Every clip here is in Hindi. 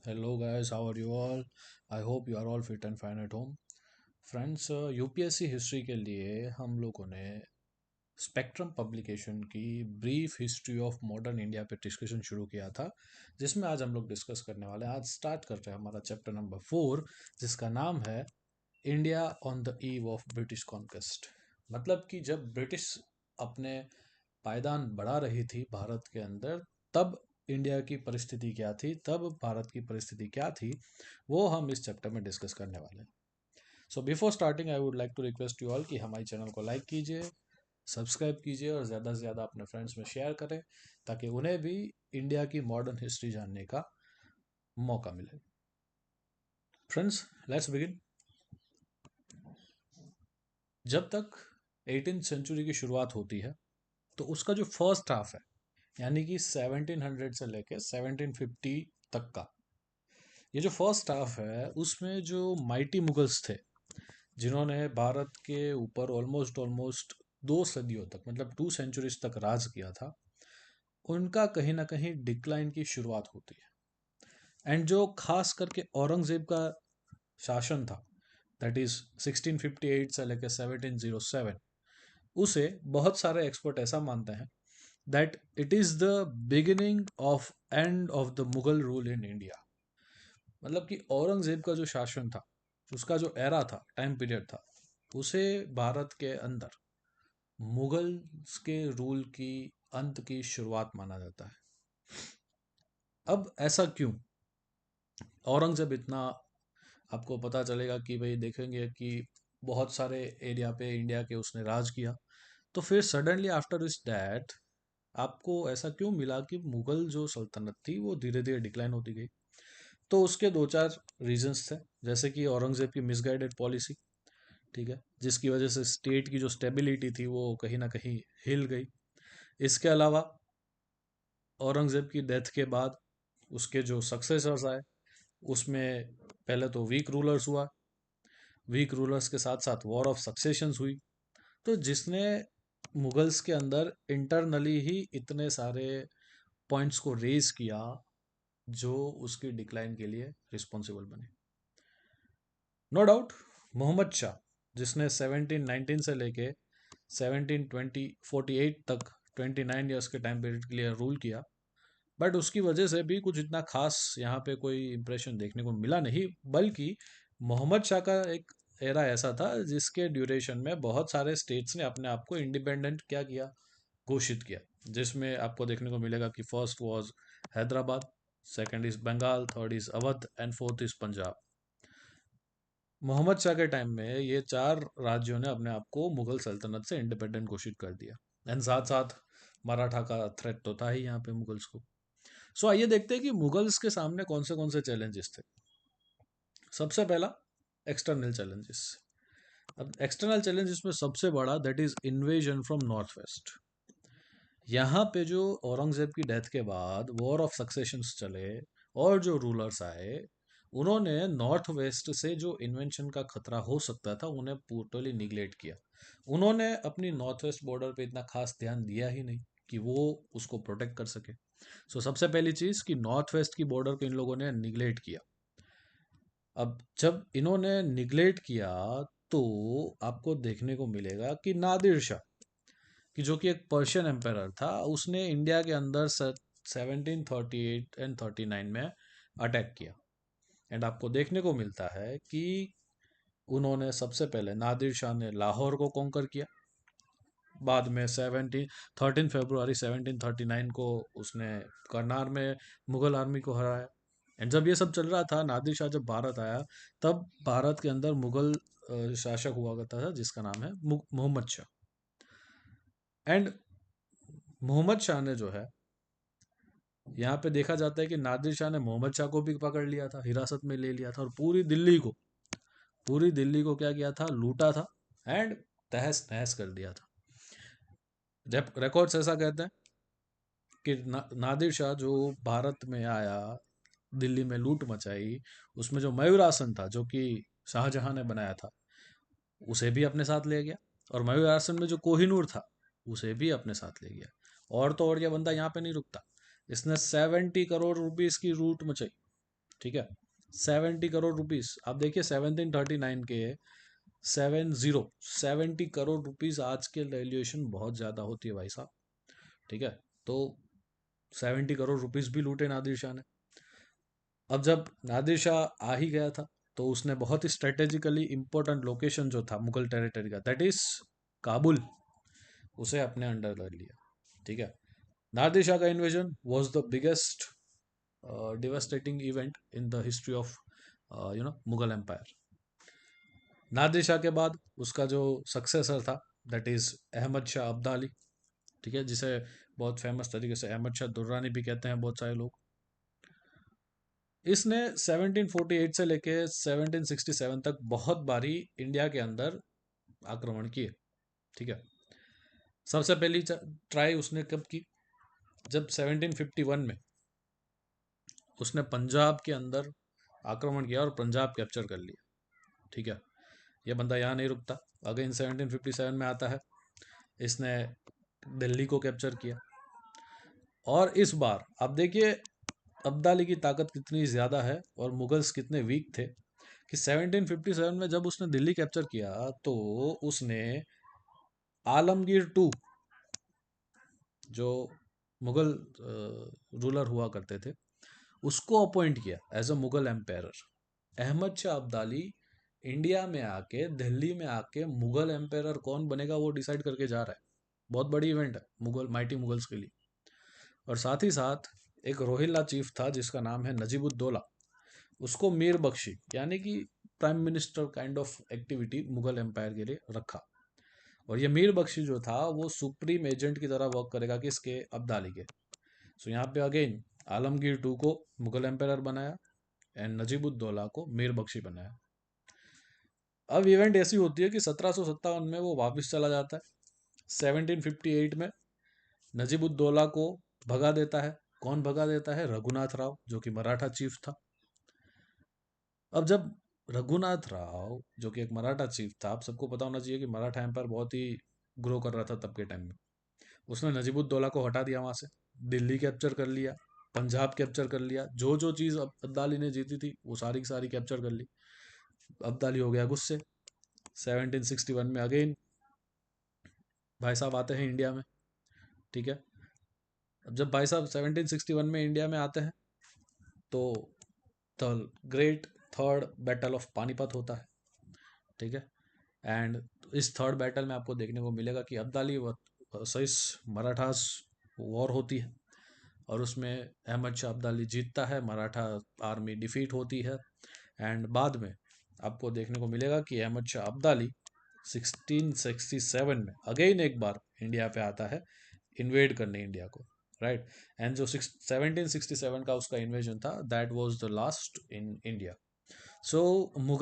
Hello guys, how are you all? I hope you are all fit and fine at home. Friends, UPSC history के लिए हम लोगों ने स्पेक्ट्रम पब्लिकेशन की brief history of modern India पे डिस्कशन शुरू किया था, जिसमें आज हम लोग डिस्कस करने वाले हैं। आज स्टार्ट करते हैं हमारा चैप्टर नंबर 4, जिसका नाम है India on the eve of British conquest. मतलब कि जब ब्रिटिश अपने पायदान बढ़ा रही थी भारत के अंदर, तब इंडिया की परिस्थिति क्या थी, तब भारत की परिस्थिति क्या थी, वो हम इस चैप्टर में डिस्कस करने वाले हैं। So before starting I would like to request you all कि हमारे चैनल को लाइक कीजिए, सब्सक्राइब कीजिए और ज़्यादा से ज़्यादा अपने फ्रेंड्स में शेयर करें, ताकि उन्हें भी इंडिया की मॉडर्न हिस्ट्री जानने का मौका मिले। Friends, let's begin. जब तक 18th सेंचुरी की शुरुआत होती है, तो उसका जो फर्स्ट हाफ है, यानी कि 1700 से लेकर 1750 तक का, ये जो फर्स्ट हाफ है, उसमें जो माइटी मुगल्स थे, जिन्होंने भारत के ऊपर ऑलमोस्ट ऑलमोस्ट 2 सदियों तक, मतलब 2 सेंचुरीज तक राज किया था, उनका कहीं ना कहीं डिक्लाइन की शुरुआत होती है। एंड जो खास करके औरंगजेब का शासन था, दैट इज 1658 से लेकर 1707, उसे बहुत सारे एक्सपर्ट ऐसा मानते हैं that it is the beginning of end of the Mughal rule in India. मतलब कि औरंगजेब का जो शासन था, उसका जो एरा था, टाइम पीरियड था, उसे भारत के अंदर मुगल्स के रूल की अंत की शुरुआत माना जाता है। अब ऐसा क्यों? औरंगजेब इतना, आपको पता चलेगा कि भाई देखेंगे कि बहुत सारे एरिया पे इंडिया के उसने राज किया, तो फिर सडनली आफ्टर इस डेथ आपको ऐसा क्यों मिला कि मुगल जो सल्तनत थी वो धीरे धीरे डिक्लाइन होती गई? तो उसके दो चार रीजंस थे, जैसे कि औरंगजेब की मिसगाइडेड पॉलिसी, ठीक है, जिसकी वजह से स्टेट की जो स्टेबिलिटी थी वो कहीं ना कहीं हिल गई। इसके अलावा औरंगजेब की डेथ के बाद उसके जो सक्सेसर्स आए, उसमें पहले तो वीक रूलर्स हुआ, वीक रूलर्स के साथ साथ वॉर ऑफ सक्सेशंस हुई, तो जिसने मुगल्स के अंदर इंटरनली ही इतने सारे पॉइंट्स को रेज किया, जो उसकी डिक्लाइन के लिए रिस्पॉन्सिबल बने। नो डाउट, मोहम्मद शाह, जिसने 1719 से लेके 1748 तक 29 ईयर्स के टाइम पीरियड के लिए रूल किया, बट उसकी वजह से भी कुछ इतना खास यहाँ पे कोई इम्प्रेशन देखने को मिला नहीं। बल्कि मोहम्मद शाह का एक एरा ऐसा था जिसके ड्यूरेशन में बहुत सारे स्टेट्स ने अपने आप को इंडिपेंडेंट क्या किया, घोषित किया, जिसमें आपको देखने को मिलेगा कि first was Hyderabad, second is Bengal, third is Awadh and fourth is Punjab. Mohammed Shah के टाइम में ये 4 राज्यों ने अपने आप को मुगल सल्तनत से इंडिपेंडेंट घोषित कर दिया। एंड साथ साथ मराठा का थ्रेट तो था ही यहाँ पे मुगल्स को। सो आइए देखते हैं कि मुगल्स के सामने कौन से चैलेंजेस थे। सबसे पहला, एक्सटर्नल चैलेंजेस। अब एक्सटर्नल चैलेंजेस में सबसे बड़ा that is invasion from north west. यहाँ पे जो औरंगजेब की डेथ के बाद वॉर ऑफ सक्सेशंस चले और जो रूलर्स आए, उन्होंने नॉर्थ वेस्ट से जो इन्वेंशन का खतरा हो सकता था उन्हें टोटली निगलेक्ट किया। उन्होंने अपनी नॉर्थ वेस्ट बॉर्डर पे इतना खास ध्यान दिया ही नहीं कि वो उसको प्रोटेक्ट कर सके। सो सबसे पहली चीज कि नॉर्थ वेस्ट की बॉर्डर को इन लोगों ने निगलेक्ट किया। अब जब इन्होंने निगलेक्ट किया, तो आपको देखने को मिलेगा कि नादिर शाह, कि जो कि एक पर्शियन एम्पायर था, उसने इंडिया के अंदर 1738 एंड 39 में अटैक किया। एंड आपको देखने को मिलता है कि उन्होंने सबसे पहले, नादिर शाह ने लाहौर को कॉन्कर किया, बाद में 13 फरवरी 1739 को उसने करनाल में मुगल आर्मी को हराया। एंड जब ये सब चल रहा था, नादिर शाह जब भारत आया, तब भारत के अंदर मुगल शासक हुआ करता था जिसका नाम है मोहम्मद शाह। एंड मोहम्मद शाह ने जो है, यहाँ पे देखा जाता है कि नादिर शाह ने मोहम्मद शाह को भी पकड़ लिया था, हिरासत में ले लिया था, और पूरी दिल्ली को क्या किया था, लूटा था एंड तहस नहस कर दिया था। रिकॉर्ड्स ऐसा कहते हैं कि नादिर शाह जो भारत में आया, दिल्ली में लूट मचाई, उसमें जो मयूर आसन था जो कि शाहजहां ने बनाया था, उसे भी अपने साथ ले गया। और मयूर आसन में जो कोहिनूर था, उसे भी अपने साथ ले गया। और तो और, यह बंदा यहाँ पे नहीं रुकता, इसने 70 करोड़ रुपीस की लूट मचाई, ठीक है, 70 करोड़ रुपीस। आप देखिए 1739 के 70 करोड़ रुपीस आज के वैल्यूएशन बहुत ज़्यादा होती है भाई साहब। ठीक है, तो 70 करोड़ रुपीस भी लूटे नादिर शाह ने। अब जब नादिर शाह आ ही गया था तो उसने बहुत ही स्ट्रेटेजिकली इंपॉर्टेंट लोकेशन जो था मुगल टेरिटरी का, दैट इज काबुल, उसे अपने अंडर कर लिया। ठीक है, नादिर शाह का invasion was the biggest devastating event in the history of Mughal empire. Nadir Shah के बाद उसका जो सक्सेसर था दैट इज अहमद शाह अब्दाली। ठीक है, जिसे बहुत फेमस तरीके से अहमद शाह दुर्रानी भी कहते हैं बहुत सारे लोग। इसने 1748 से लेके 1767 तक बहुत बारी इंडिया के अंदर आक्रमण किए। ठीक है, सबसे पहली ट्राई उसने कब की, जब 1751 में उसने पंजाब के अंदर आक्रमण किया और पंजाब कैप्चर कर लिया। ठीक है, ये बंदा यहाँ नहीं रुकता, अगेन 1757 में आता है, इसने दिल्ली को कैप्चर किया। और इस बार आप देखिए अब्दाली की ताकत कितनी ज़्यादा है और मुगल्स कितने वीक थे कि 1757 में जब उसने दिल्ली कैप्चर किया तो उसने आलमगीर टू, जो मुगल रूलर हुआ करते थे, उसको अपॉइंट किया as a Mughal empire. Ahmad Shah Abdali India में आके, दिल्ली में आके मुगल एम्पायर कौन बनेगा वो डिसाइड करके जा रहा है। बहुत बड़ी इवेंट है मुगल, माइटी मुगल्स के लिए। और साथ ही साथ एक रोहिल्ला चीफ था जिसका नाम है नजीबुद्दौला, उसको मीर बख्शी यानी कि prime minister kind of activity Mughal empire के लिए रखा। और ये मीर बख्शी जो था वो सुप्रीम एजेंट की तरह वर्क करेगा किसके, अब्दाली के। सो यहाँ पे अगेन आलमगीर टू को मुगल एम्पायर बनाया एंड नजीबुद्दौला को मीर बख्शी बनाया। अब इवेंट ऐसी होती है कि 1757 में वो वापस चला जाता है। 1758 में नजीबुद्दौला को भगा देता है। कौन भगा देता है, रघुनाथ राव, जो कि मराठा चीफ था। अब जब रघुनाथ राव जो कि एक मराठा चीफ था, आप सबको पता होना चाहिए कि मराठा एम्पायर बहुत ही ग्रो कर रहा था तब के टाइम में, उसने नजीबुद्दौला को हटा दिया वहां से, दिल्ली कैप्चर कर लिया, पंजाब कैप्चर कर लिया, जो जो चीज अब्दाली ने जीती थी वो सारी की सारी कैप्चर कर ली। अब्दाली हो गया गुस्से। 1761 में अगेन भाई साहब आते हैं इंडिया में। ठीक है, अब जब भाई साहब 1761 में इंडिया में आते हैं तो the great third battle of Panipat होता है। ठीक है, एंड इस थर्ड बैटल में आपको देखने को मिलेगा कि अब्दाली वर्सेस मराठास वॉर होती है और उसमें अहमद शाह अब्दाली जीतता है, मराठा आर्मी डिफीट होती है। एंड बाद में आपको देखने को मिलेगा कि अहमद शाह अब्दाली 1667 में अगेन एक बार इंडिया पे आता है इन्वेड करने इंडिया को, राइट। एंड जो 1767 का उसका इन्वेजन था that was the last in India. So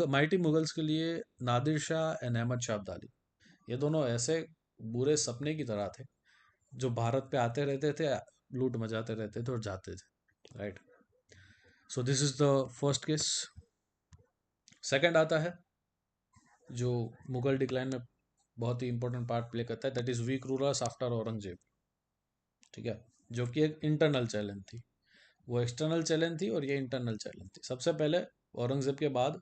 mighty Mughals के लिए नादिर शाह एंड अहमद शाह अब्दाली, ये दोनों ऐसे बुरे सपने की तरह थे जो भारत पे आते रहते थे, लूट मचाते रहते थे और जाते थे, right. So this is the first case. Second आता है जो मुगल डिक्लाइन में बहुत ही इंपॉर्टेंट पार्ट प्ले करता है, that is weak rulers after Aurangzeb. ठीक है, जो कि एक इंटरनल चैलेंज थी, वो एक्सटर्नल चैलेंज थी और ये इंटरनल चैलेंज थी। सबसे पहले औरंगजेब के बाद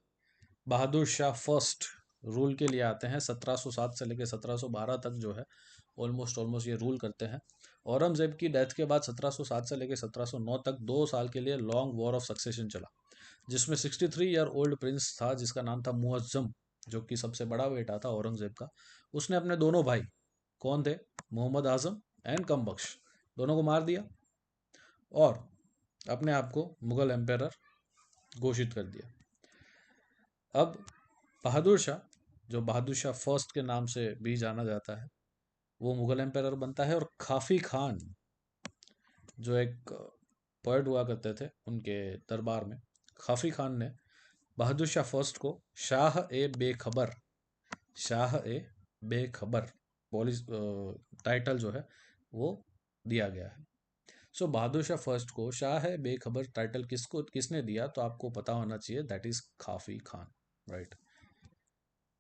बहादुर शाह फर्स्ट रूल के लिए आते हैं 1707 से लेकर 1712 तक जो है ऑलमोस्ट ऑलमोस्ट ये रूल करते हैं। औरंगजेब की डेथ के बाद 1707 से लेकर 1709 तक 2 साल के लिए लॉन्ग वॉर ऑफ सक्सेशन चला, जिसमें 63 ईयर ओल्ड प्रिंस था जिसका नाम था मुअज्जम, जो कि सबसे बड़ा बेटा था औरंगजेब का। उसने अपने दोनों भाई, कौन थे, मोहम्मद आजम एंड कम बख्श, दोनों को मार दिया और अपने आप को मुगल एम्पायर घोषित कर दिया। अब बहादुर शाह, जो बहादुर शाह फर्स्ट के नाम से भी जाना जाता है, वो मुगल एम्पायर बनता है। और खाफी खान जो एक पोएट हुआ करते थे उनके दरबार में, खाफी खान ने बहादुर शाह फर्स्ट को शाह ए बेखबर, शाह ए बेखबर पॉलिस टाइटल जो है वो दिया गया है। सो बहादुर शाह फर्स्ट को शाह ए बेखबर टाइटल किसने दिया, तो आपको पता होना चाहिए, दैट इज खाफी खान, राइट।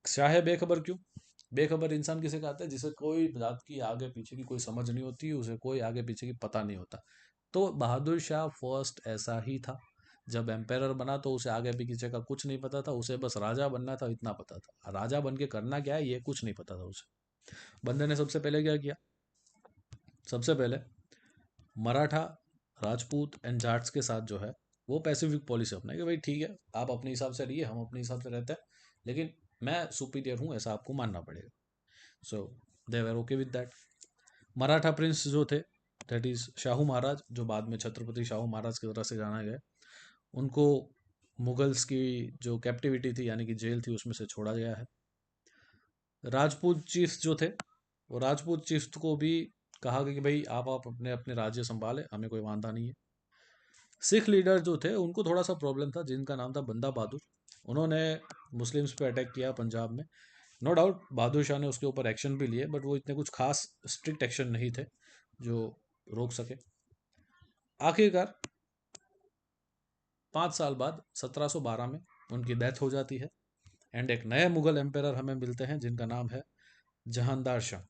शाह ए बेखबर क्यों, बेखबर इंसान किसे कहते हैं, जिसे कोई बात की आगे पीछे की कोई समझ नहीं होती, उसे कोई आगे पीछे की पता नहीं होता। तो बहादुर शाह फर्स्ट ऐसा ही था जब एम्पायर बना तो उसे आगे भी किसी का कुछ नहीं पता था, उसे बस राजा बनना था इतना पता था। राजा बन के करना क्या है ये कुछ नहीं पता था उसे। बंदे ने सबसे पहले क्या किया, सबसे पहले मराठा, राजपूत एंड जाट्स के साथ जो है वो पैसिफिक पॉलिसी अपनाई कि भाई ठीक है, आप अपने हिसाब से रहिए, हम अपने हिसाब से रहते हैं, लेकिन मैं सुपीरियर हूँ ऐसा आपको मानना पड़ेगा। So they were okay with that. Maratha prince जो थे, दैट इज शाहू महाराज, जो बाद में छत्रपति शाहू महाराज की तरह से जाना गया, उनको मुगल्स की जो कैप्टिविटी थी यानी कि जेल थी उसमें से छोड़ा गया है। राजपूत चीफ जो थे, वो राजपूत चीफ को भी कहा गया कि भाई आप अपने अपने राज्य संभाले, हमें कोई वांधा नहीं है। सिख लीडर जो थे उनको थोड़ा सा प्रॉब्लम था, जिनका नाम था बंदा बहादुर। उन्होंने मुस्लिम्स पे अटैक किया पंजाब में। नो डाउट बहादुर शाह ने उसके ऊपर एक्शन भी लिए, बट वो इतने कुछ खास स्ट्रिक्ट एक्शन नहीं थे जो रोक सके। आखिरकार 5 साल बाद 1712 में उनकी डेथ हो जाती है, एंड एक नए मुगल एम्पायर हमें मिलते हैं जिनका नाम है जहानदार शाह।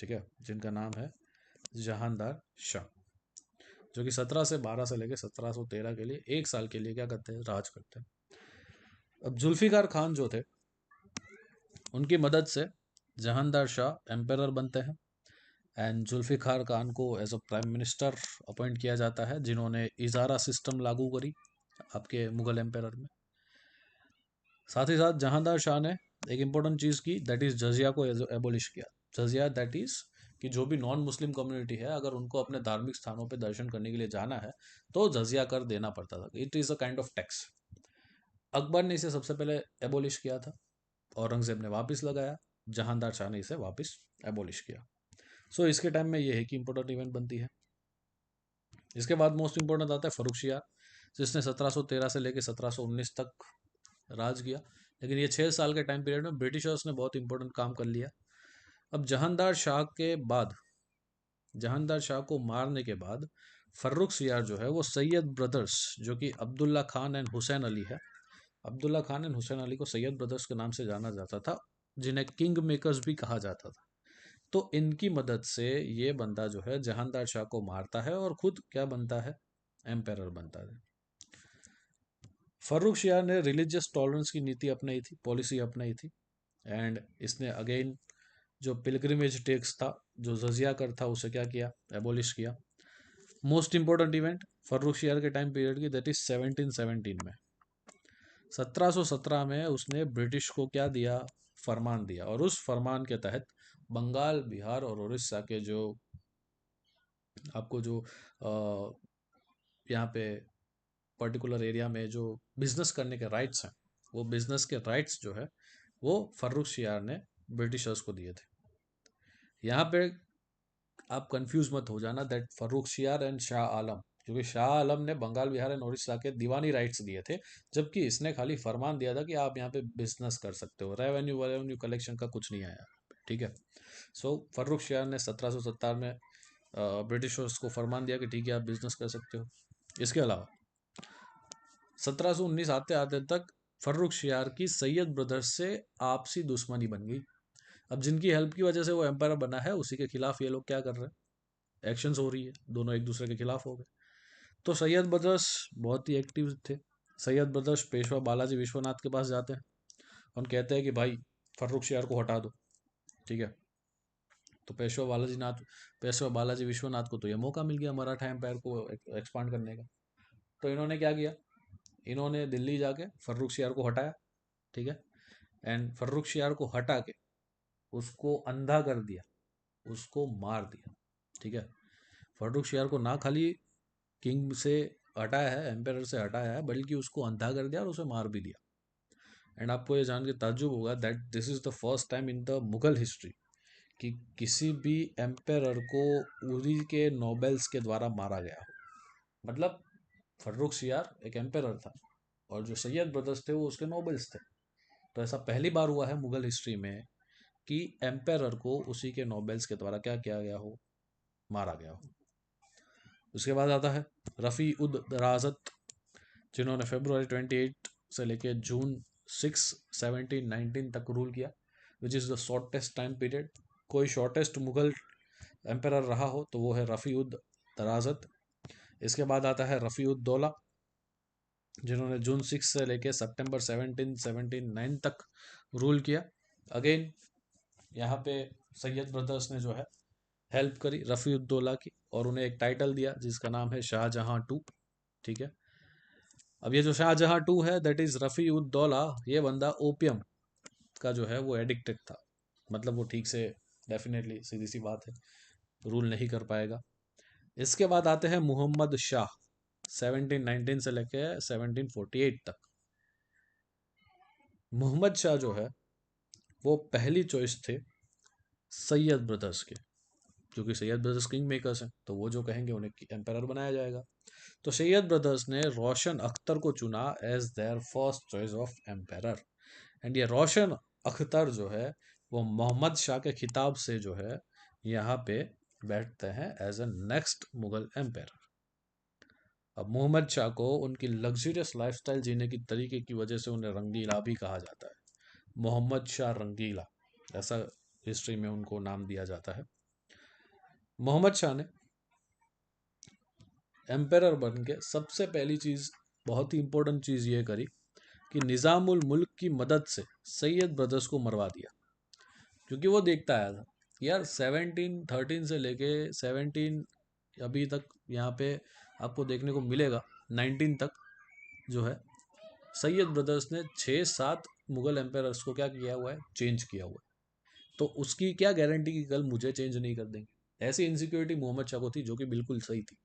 ठीक है, जिनका नाम है जहानदार शाह, जो कि 1712 से लेकर 1713 के लिए 1 साल के लिए क्या करते हैं, राज करते हैं। अब जुल्फिकार खान जो थे, उनकी मदद से जहानदार शाह एम्पायर बनते हैं, एंड जुल्फिकार खान को as a prime minister appoint किया जाता है, जिन्होंने इजारा सिस्टम लागू करी आपके मुगल एम्पायर में। साथ ही साथ जहानदार शाह ने एक इम्पोर्टेंट चीज़ की, दैट इज़ जजिया को एबोलिश किया। जजिया दैट इज़ कि जो भी नॉन मुस्लिम कम्युनिटी है, अगर उनको अपने धार्मिक स्थानों पर दर्शन करने के लिए जाना है तो जजिया कर देना पड़ता था। It is a kind of tax. Akbar ने इसे सबसे पहले एबोलिश किया था, औरंगजेब ने वापस लगाया, जहानदार शाह ने इसे वापस एबोलिश किया। सो इसके टाइम में ये है कि इंपॉर्टेंट इवेंट बनती है। इसके बाद मोस्ट इंपॉर्टेंट आता है फर्रुखशियार, जिसने 1713 से लेकर 1719 तक राज किया। लेकिन ये 6 साल के टाइम पीरियड में ब्रिटिशर्स ने बहुत इंपॉर्टेंट काम कर लिया। अब जहानदार शाह को मारने के बाद फर्रुखशियार जो है वो सैयद ब्रदर्स, जो कि अब्दुल्ला खान एंड हुसैन अली है, अब्दुल्ला खान एंड हुसैन अली को सैयद ब्रदर्स के नाम से जाना जाता था, जिन्हें किंग मेकर्स भी कहा जाता था। तो इनकी मदद से ये बंदा जो है जहानदार शाह को मारता है और खुद क्या बनता है, एम्पायर बनता है। फर्रुख शाह ने रिलीजियस टॉलरेंस की नीति अपनाई थी, पॉलिसी अपनाई थी, एंड इसने अगेन जो पिलग्रिमेज टैक्स था, जो जजिया कर था, उसे क्या किया, एबोलिश किया। Most important event Farrukh Shah के टाइम पीरियड की, दैट इज 1717 में, 1717 में उसने ब्रिटिश को क्या दिया, फरमान दिया, और उस फरमान के तहत बंगाल, बिहार और उड़ीसा के जो आपको जो यहाँ पे पर्टिकुलर एरिया में जो बिजनेस करने के राइट्स हैं, वो बिजनेस के राइट्स जो है वो फर्रुख शियार ने ब्रिटिशर्स को दिए थे। यहाँ पे आप कंफ्यूज मत हो जाना दैट फर्रुख शियार एंड शाह आलम, क्योंकि शाह आलम ने बंगाल, बिहार एंड उड़ीसा के दीवानी राइट्स दिए थे, जबकि इसने खाली फरमान दिया था कि आप यहाँ पे बिजनेस कर सकते हो, रेवेन्यू रेवेन्यू कलेक्शन का कुछ नहीं आया। ठीक है। सो फर्रुख शियार ने 1770 में ब्रिटिशर्स को फरमान दिया कि ठीक है आप बिजनेस कर सकते हो। इसके अलावा 1719 आते आते तक फर्रुख शियार की सैयद ब्रदर्स से आपसी दुश्मनी बन गई। अब जिनकी हेल्प की वजह से वो एम्पायर बना है, उसी के खिलाफ ये लोग क्या कर रहे हैं, एक्शंस हो रही है, दोनों एक दूसरे के खिलाफ हो गए। तो सैयद ब्रदर्स बहुत ही एक्टिव थे। सैयद ब्रदर्स पेशवा बालाजी विश्वनाथ के पास जाते हैं और कहते हैं कि भाई फर्रुख शियार को हटा दो। ठीक है। तो पेशवा बालाजी विश्वनाथ को तो ये मौका मिल गया मराठा एम्पायर को एक्सपांड करने का। तो इन्होंने क्या किया, इन्होंने दिल्ली जाके फर्रुख शियार को हटाया। ठीक है। एंड फर्रुख शियार को हटा के उसको अंधा कर दिया, उसको मार दिया। ठीक है। फर्रुख शियार को ना खाली किंग से हटाया है, एम्पायर से हटाया है, बल्कि उसको अंधा कर दिया और उसे मार भी दिया। एंड आपको ये जान के ताज्जुब होगा that this is the first time in the Mughal history कि किसी भी एम्पायर को उरी के नोबेल्स के द्वारा मारा गया हो। मतलब फर्रुख शियार एक एम्पायर था और जो सैयद ब्रदर्स थे वो उसके नोबेल्स थे। तो ऐसा पहली बार हुआ है मुगल हिस्ट्री में कि एम्पायर को उसी के नोबेल्स के द्वारा क्या किया गया हो, मारा गया हो। उसके बाद आता है रफ़ी उद दराजत, जिन्होंने फरवरी 28 से लेकर जून 6 1719 तक रूल किया, which is the shortest time period. कोई शॉर्टेस्ट मुगल एम्पायर रहा हो तो वो है रफ़ी उद दराजत। इसके बाद आता है रफ़ी उद दौला, जिन्होंने जून 6 से लेके सितंबर 1779 तक रूल किया। अगेन यहाँ पे सैयद ब्रदर्स ने जो है हेल्प करी रफ़ीउद्दौला की, और उन्हें एक टाइटल दिया जिसका नाम है शाहजहां टू। ठीक है। अब ये जो शाहजहां टू है, दैट इज रफ़ीउद्दौला, ये बंदा ओपियम का जो है वो एडिक्टेड था। मतलब वो ठीक से, डेफिनेटली सीधी सी बात है, रूल नहीं कर पाएगा। इसके बाद आते हैं मोहम्मद शाह, 1719 से लेके 1748 तक। मोहम्मद शाह जो है वो पहली चॉइस थे सैयद ब्रदर्स के, क्योंकि सैयद ब्रदर्स किंग मेकर्स हैं, तो वो जो कहेंगे उन्हें एम्पायर बनाया जाएगा। तो सैयद ब्रदर्स ने रोशन अख्तर को चुना as their first choice of empire. And ये रोशन अख्तर जो है वो मोहम्मद शाह के खिताब से जो है यहाँ पे बैठते हैं as a next Mughal empire. अब मोहम्मद शाह को उनकी लग्जरियस लाइफस्टाइल जीने की तरीके की वजह से उन्हें रंगीला भी कहा जाता है। मोहम्मद शाह रंगीला, ऐसा हिस्ट्री में उनको नाम दिया जाता है। मोहम्मद शाह ने एम्पायर बन के सबसे पहली चीज़, बहुत ही इंपॉर्टेंट चीज़ ये करी कि निज़ामुल मुल्क की मदद से सैयद ब्रदर्स को मरवा दिया। क्योंकि वो देखता आया था यार 1713 से लेके 17 अभी तक यहाँ पे आपको देखने को मिलेगा 19 तक जो है सैयद ब्रदर्स ने 6-7 मुगल एम्पायर्स को क्या किया हुआ है, चेंज किया हुआ है। तो उसकी क्या गारंटी कि कल मुझे चेंज नहीं कर देंगे। ऐसी इनसिक्योरिटी मोहम्मद शाह को थी, जो कि बिल्कुल सही थी।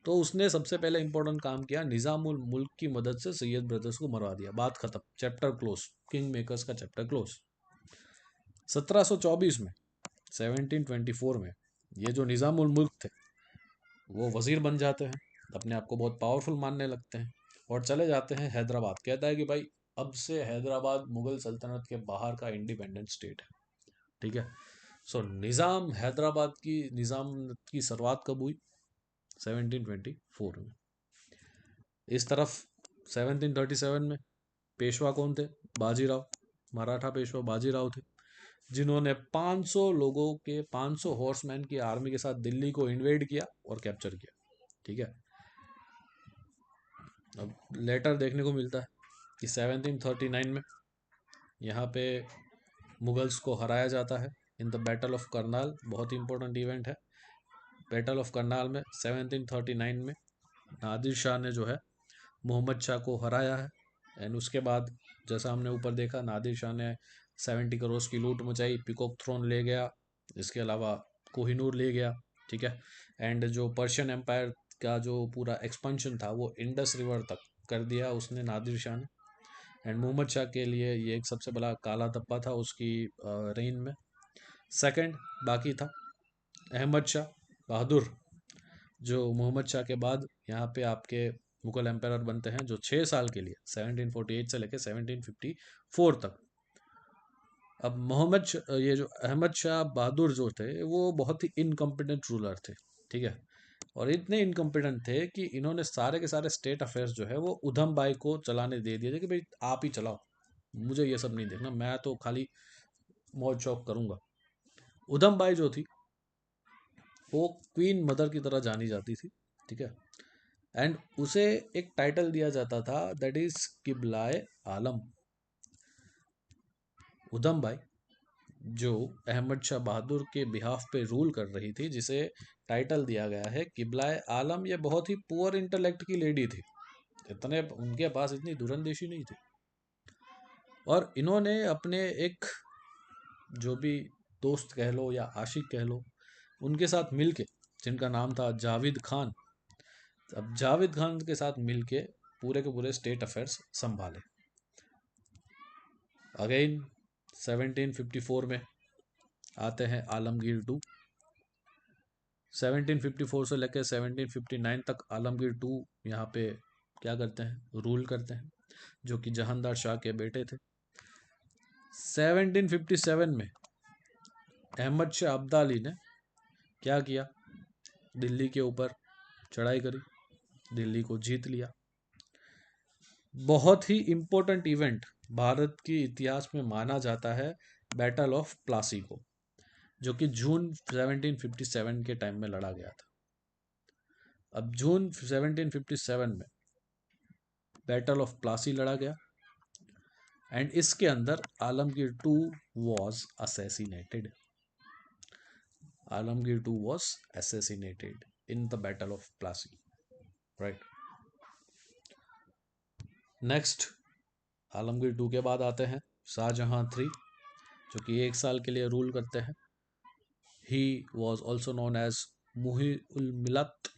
तो उसने सबसे पहले इंपॉर्टेंट काम किया, निज़ामुल मुल्क की मदद से सैयद ब्रदर्स को मरवा दिया। बात खत्म, चैप्टर क्लोज, किंग मेकर्स का चैप्टर क्लोज। 1724 में, 1724 में ये जो निज़ामुल मुल्क थे वो वजीर बन जाते हैं, अपने आप को बहुत पावरफुल मानने लगते हैं और चले जाते हैं हैदराबाद। कहता है कि भाई अब से हैदराबाद मुगल सल्तनत के बाहर का इंडिपेंडेंट स्टेट है। ठीक है। सो निज़ाम हैदराबाद की निज़ाम की शुरुआत कब हुई? 1724 में। इस तरफ 1737 में पेशवा कौन थे? बाजीराव, मराठा पेशवा बाजीराव थे, जिन्होंने 500 लोगों के 500 हॉर्समैन की आर्मी के साथ दिल्ली को इन्वेड किया और कैप्चर किया। ठीक है। अब लेटर देखने को मिलता है कि 1739 में यहाँ पे मुगल्स को हराया जाता है in the battle of Karnal. बहुत ही इंपॉर्टेंट इवेंट है बैटल ऑफ करनाल में। 1739 में नादिर शाह ने जो है मोहम्मद शाह को हराया है। एंड उसके बाद जैसा हमने ऊपर देखा, नादिर शाह ने 70 करोड़ की लूट मचाई, पिकॉक थ्रोन ले गया, इसके अलावा कोहिनूर ले गया। ठीक है। एंड जो पर्शियन एम्पायर का जो पूरा एक्सपेंशन था वो इंडस रिवर तक कर दिया उसने, नादिर शाह ने। एंड मोहम्मद शाह के लिए ये एक सबसे बड़ा काला धब्बा था उसकी रेन में। सेकंड बाकी था अहमद शाह बहादुर, जो मोहम्मद शाह के बाद यहाँ पे आपके मुगल एम्पायर बनते हैं, जो 6 साल के लिए 1748 से लेकर 1754 तक। अब ये जो अहमद शाह बहादुर जो थे वो बहुत ही इनकम्पिटेंट रूलर थे। ठीक है। और इतने इनकम्पिटेंट थे कि इन्होंने सारे के सारे स्टेट अफेयर्स जो है वो उधम बाई को चलाने दे दिए थे कि भाई आप ही चलाओ, मुझे ये सब नहीं देखना, मैं तो खाली मौज शौक करूंगा। उधम बाई जो थी वो क्वीन मदर की तरह जानी जाती थी। ठीक है। एंड उसे एक टाइटल दिया जाता था, दैट इज किबलाए आलम। उधम बाई जो अहमद शाह बहादुर के बिहाफ पे रूल कर रही थी, जिसे टाइटल दिया गया है किबलाए आलम, ये बहुत ही पुअर इंटेलेक्ट की लेडी थी, इतने उनके पास इतनी दूरंदेशी नहीं थी। और इन्होंने अपने एक जो भी दोस्त कह लो या आशिक कह लो, उनके साथ मिलके, जिनका नाम था जावेद खान, अब जावेद खान के साथ मिलके पूरे के पूरे स्टेट अफेयर्स संभाले। अगेन 1754 में आते हैं आलमगीर टू। 1754 से लेकर 1759 तक आलमगीर टू यहाँ पे क्या करते हैं, रूल करते हैं, जो कि जहांदार शाह के बेटे थे। 1757 में अहमद शाह अब्दाली ने क्या किया, दिल्ली के ऊपर चढ़ाई करी, दिल्ली को जीत लिया। बहुत ही इंपॉर्टेंट इवेंट भारत के इतिहास में माना जाता है बैटल ऑफ प्लासी को, जो कि जून 1757 के टाइम में लड़ा गया था। अब जून 1757 में बैटल ऑफ प्लासी लड़ा गया, एंड इसके अंदर Alamgir two was assassinated. Alamgir two was assassinated in the battle of Plassey, right? Next, Alamgir two के बाद आते हैं शाहजहां थ्री, जो कि 1 साल के लिए रूल करते हैं। He was also known as Muhi ul मिलत,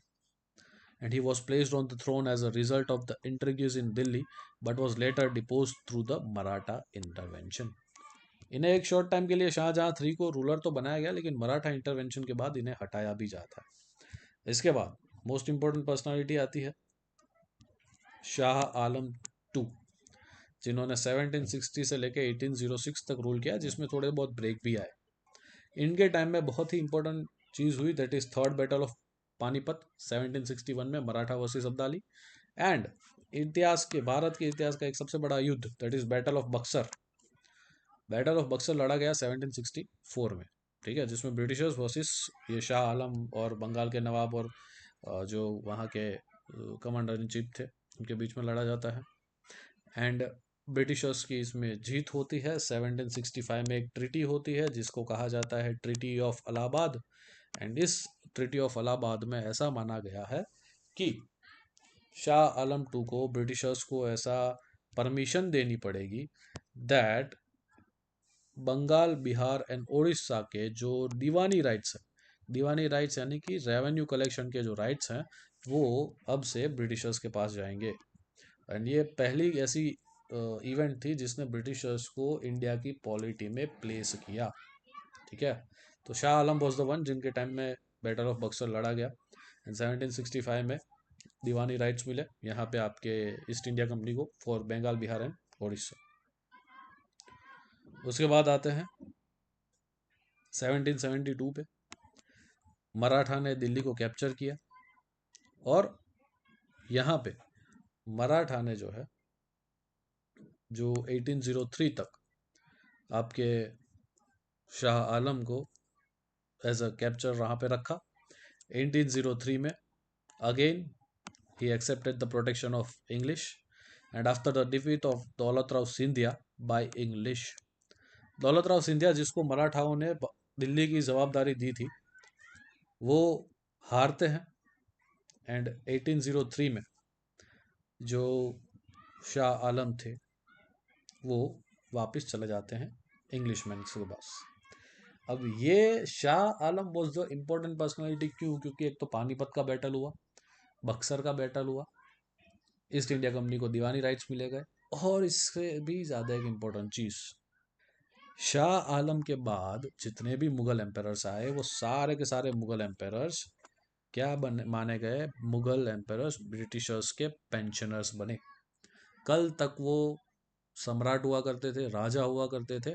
and he was placed on the throne as a result of the intrigues in Delhi, but was later deposed through the Maratha intervention. इन्हें एक शॉर्ट टाइम के लिए शाहजहां थ्री को रूलर तो बनाया गया, लेकिन मराठा इंटरवेंशन के बाद इन्हें हटाया भी जाता है। इसके बाद मोस्ट इंपॉर्टेंट पर्सनालिटी आती है शाह आलम टू, जिन्होंने 1760 से लेकर 1806 तक रूल किया, जिसमें थोड़े बहुत ब्रेक भी आए। इनके टाइम में बहुत ही इंपॉर्टेंट चीज़ हुई, that is third battle of Panipat 1761 में, मराठा वर्सेस अब्दाली। एंड इतिहास के, भारत के इतिहास का एक सबसे बड़ा युद्ध, that is battle of Buxar. Battle of Buxar लड़ा गया 1764 में, ठीक है, जिसमें ब्रिटिशर्स वर्सेस ये शाह आलम और बंगाल के नवाब और जो वहाँ के कमांडर इन चीफ थे, उनके बीच में लड़ा जाता है। एंड ब्रिटिशर्स की इसमें जीत होती है। 1765 में एक ट्रीटी होती है जिसको कहा जाता है ट्रीटी ऑफ इलाहाबाद। एंड इस ट्रीटी ऑफ इलाहाबाद में ऐसा माना गया है कि शाह आलम टू को, ब्रिटिशर्स को ऐसा परमिशन देनी पड़ेगी दैट बंगाल, बिहार एंड उड़ीसा के जो दीवानी राइट्स हैं, दीवानी राइट्स यानी कि रेवेन्यू कलेक्शन के जो राइट्स हैं, वो अब से ब्रिटिशर्स के पास जाएंगे। एंड ये पहली ऐसी इवेंट थी जिसने ब्रिटिशर्स को इंडिया की पॉलिटी में प्लेस किया, ठीक है। तो Shah Alam was the one जिनके टाइम में बैटल ऑफ बक्सर लड़ा गया। एंड 1765 में दीवानी राइट्स मिले यहाँ पे आपके ईस्ट इंडिया कंपनी को फॉर बंगाल, बिहार एंड उड़ीसा। उसके बाद आते हैं 1772 पे, मराठा ने दिल्ली को कैप्चर किया, और यहाँ पे मराठा ने जो है, जो 1803 तक आपके शाह आलम को एज अ कैप्चर वहाँ पे रखा। 1803 में again he accepted the protection of English, and after the defeat of दौलत राव सिंधिया by English, दौलत राव सिंधिया जिसको मराठाओं ने दिल्ली की जवाबदारी दी थी, वो हारते हैं। एंड 1803 में जो शाह आलम थे वो वापस चले जाते हैं इंग्लिशमैन के पास। अब ये Shah Alam was the important personality, क्यों? क्योंकि एक तो पानीपत का बैटल हुआ, बक्सर का बैटल हुआ, ईस्ट इंडिया कंपनी को दीवानी राइट्स मिले गए, और इससे भी ज़्यादा एक इम्पोर्टेंट चीज़, शाह आलम के बाद जितने भी मुगल एम्पायर्स आए, वो सारे के सारे मुगल एम्पायर्स क्या बने माने गए? मुगल एम्पायर्स ब्रिटिशर्स के पेंशनर्स बने। कल तक वो सम्राट हुआ करते थे, राजा हुआ करते थे।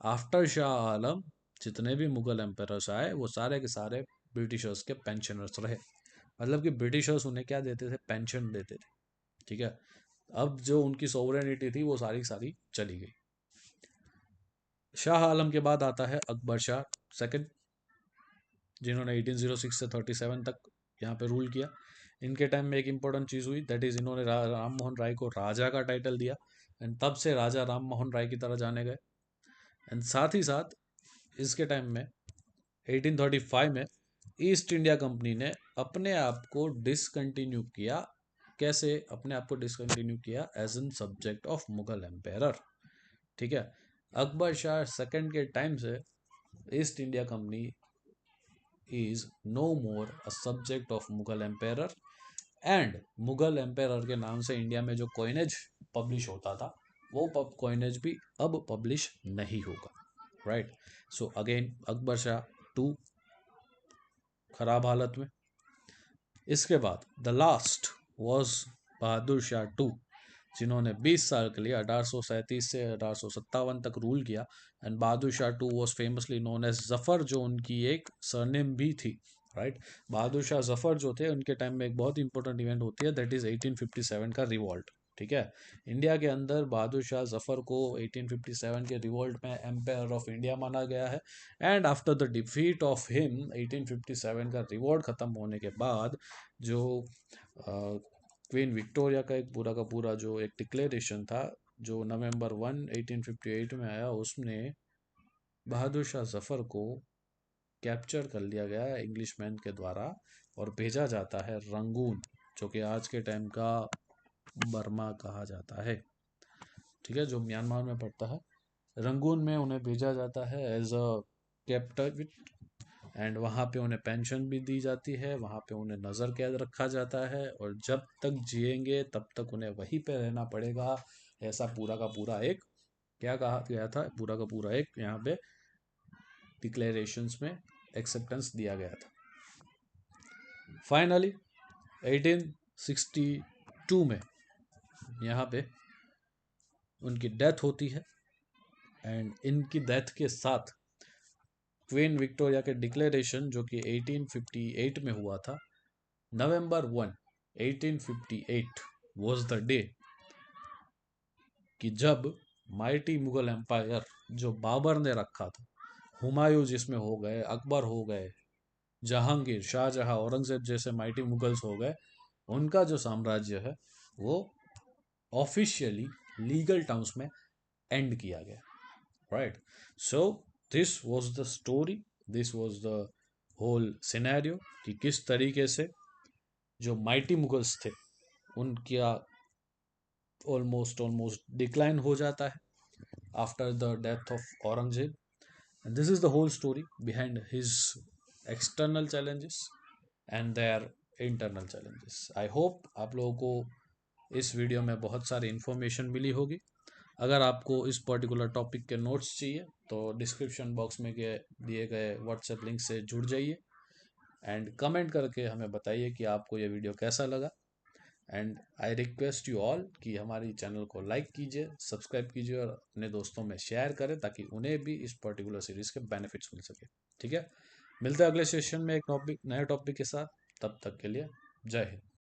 आफ्टर शाह आलम जितने भी मुगल एम्पायर्स आए, वो सारे के सारे ब्रिटिशर्स के पेंशनर्स रहे। मतलब कि ब्रिटिशर्स उन्हें क्या देते थे? पेंशन देते थे, ठीक है। अब जो उनकी सोवरेनिटी थी वो सारी सारी चली गई। शाह आलम के बाद आता है अकबर शाह सेकंड, जिन्होंने 1806 से 37 तक यहाँ पे रूल किया। इनके टाइम में एक इम्पोर्टेंट चीज़ हुई, दैट इज़ इन्होंने राम मोहन राय को राजा का टाइटल दिया, एंड तब से राजा राम मोहन राय की तरह जाने गए। एंड साथ ही साथ इसके टाइम में 1835 में ईस्ट इंडिया कंपनी ने अपने आप को डिसकंटिन्यू किया। कैसे अपने आप को डिसकंटिन्यू किया? As an subject of Mughal empire, ठीक है। अकबर शाह सेकंड के टाइम से East India Company is no more a subject of Mughal empire, and Mughal empire के नाम से इंडिया में जो कॉइनेज पब्लिश होता था, वो कॉइनेज भी अब पब्लिश नहीं होगा, right. So again Akbar Shah two खराब हालत में। इसके बाद the last was Bahadur Shah two, जिन्होंने 20 साल के लिए 1837 से 1857 तक रूल किया। And Bahadur Shah two was famously known as Zafar, जो उनकी एक सरनेम भी थी, राइट। बहादुर शाह जफर जो थे, उनके टाइम में एक बहुत इंपॉर्टेंट इवेंट होती है, दैट इज 1857 का रिवॉल्ट, ठीक है। इंडिया के अंदर बहादुर शाह जफर को 1857 के रिवॉल्ट में एम्पायर ऑफ इंडिया माना गया है। And after the defeat of him, 1857 का रिवॉल्ट खत्म होने के बाद जो क्वीन विक्टोरिया का एक पूरा का पूरा जो एक डिक्लेरेशन था जो नवंबर 1858 में आया, उसमें बहादुर शाह जफर को कैप्चर कर लिया गया इंग्लिशमैन के द्वारा और भेजा जाता है रंगून, जो कि आज के टाइम का बर्मा कहा जाता है, ठीक है, जो म्यांमार में पड़ता है। रंगून में उन्हें भेजा जाता है एज अ कैप्टिव, एंड वहाँ पे उन्हें पेंशन भी दी जाती है, वहाँ पे उन्हें नज़र कैद रखा जाता है और जब तक जिएंगे तब तक उन्हें वहीं पे रहना पड़ेगा। ऐसा पूरा का पूरा एक क्या कहा गया था, पूरा का पूरा एक यहाँ पे डिक्लेरेशंस में एक्सेप्टेंस दिया गया था। फाइनली 1862 में यहाँ पे उनकी डेथ होती है, एंड इनकी डेथ के साथ क्वीन विक्टोरिया के डिक्लेरेशन जो कि 1858 में हुआ था, नवंबर 1858 वॉज द डे कि जब माइटी मुगल एम्पायर जो बाबर ने रखा था, हुमायूं जिसमें हो गए, अकबर हो गए, जहांगीर, शाहजहां, औरंगजेब जैसे माइटी मुगल्स हो गए, उनका जो साम्राज्य है वो ऑफिशियली लीगल टर्म्स में एंड किया गया, right. So this was the story, this was the whole scenario कि किस तरीके से जो माइटी मुगल्स थे उनका ऑलमोस्ट डिक्लाइन हो जाता है after the death of Aurangzeb. And this is the whole story behind his external challenges and their internal challenges. I hope आप लोगों को इस वीडियो में बहुत सारी इन्फॉर्मेशन मिली होगी। अगर आपको इस पर्टिकुलर टॉपिक के नोट्स चाहिए तो डिस्क्रिप्शन बॉक्स में के दिए गए व्हाट्सएप लिंक से जुड़ जाइए एंड कमेंट करके हमें बताइए कि आपको ये वीडियो कैसा लगा। And I request you all कि हमारी चैनल को लाइक कीजिए, सब्सक्राइब कीजिए और अपने दोस्तों में शेयर करें ताकि उन्हें भी इस पर्टिकुलर सीरीज़ के बेनिफिट्स मिल सके, ठीक है। मिलते हैं अगले सेशन में एक टॉपिक, नए टॉपिक के साथ। तब तक के लिए जय हिंद।